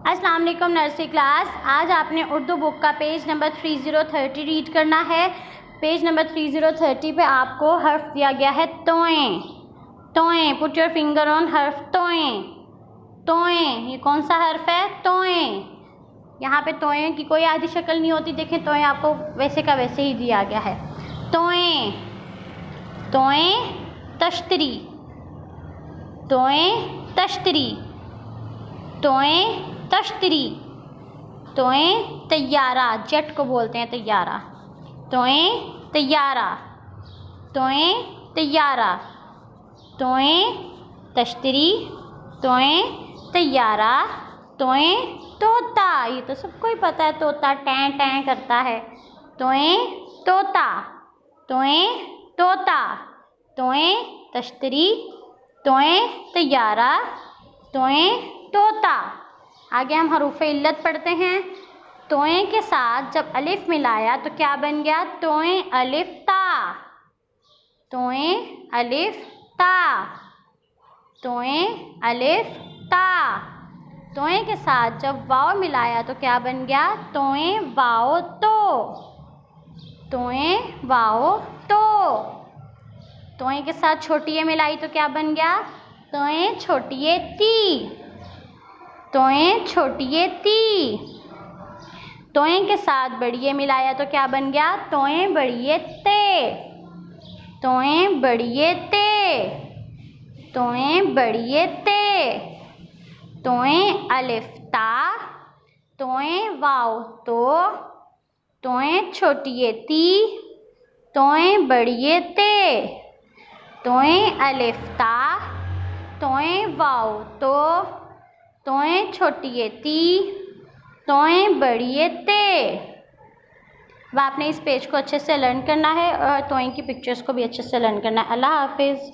अस्सलाम वालेकुम nursery class. आज आपने उर्दू बुक का पेज नंबर 3030 रीड करना है। पेज नंबर 3030 पे आपको हर्फ दिया गया है तोएं। तोएं, पुट योर फिंगर ऑन हर्फ तोएं। तोएं, ये कौन सा हर्फ है? तोएं। यहाँ पे तोएं की कोई आधी शक्ल नहीं होती। देखें, तोएं आपको वैसे का वैसे ही दिया गया है। तोएं, तोएं तश्तरी, तोएं तश्तरी, तोएं तश्तरी, तोएं तैयारा, जेट को बोलते हैं तैयारा। तोएं तैयारा, तोएं तैयारा, तोएं तश्तरी, तोएं तैयारा, तोएं तोता। ये तो सबको ही पता है, तोता टैं टैं करता है। तोएं तोता, तोएं तोता, तोएं तश्तरी, तोएं तैयारा, तोएं तोता। आगे हम हरूफ़े इल्लत पढ़ते हैं। तोएं के साथ जब अलिफ मिलाया तो क्या बन गया? तोएं अलिफ ता, तोएं अलिफ ता, तोएं अलिफ ता। तोएं के साथ जब वाव मिलाया तो क्या बन गया? तोएं वाव तो, तोएं वाव तो। तोएं के साथ छोटी ए मिलाई तो क्या बन गया? तोएं छोटी ए ती, तोएं छोटी ए ती। तोएं के साथ बड़ी ए मिलाया तो क्या बन गया? तोएं बड़ी ए ते, तोएं बड़ी ए ते, तोएं बड़ी ए ते। तोएं अलिफ ता, तोएं वाव तो, तोएं छोटी ए ती, तोएं बड़ी ए ते। तोएं अलिफ ता, तोएं वाव तो, तोएं छोटी ए ती, तोएं बड़ी ए ते। अब आपने इस पेज को अच्छे से लर्न करना है और तोएं की पिक्चर्स को भी अच्छे से लर्न करना है। अल्लाह हाफिज़।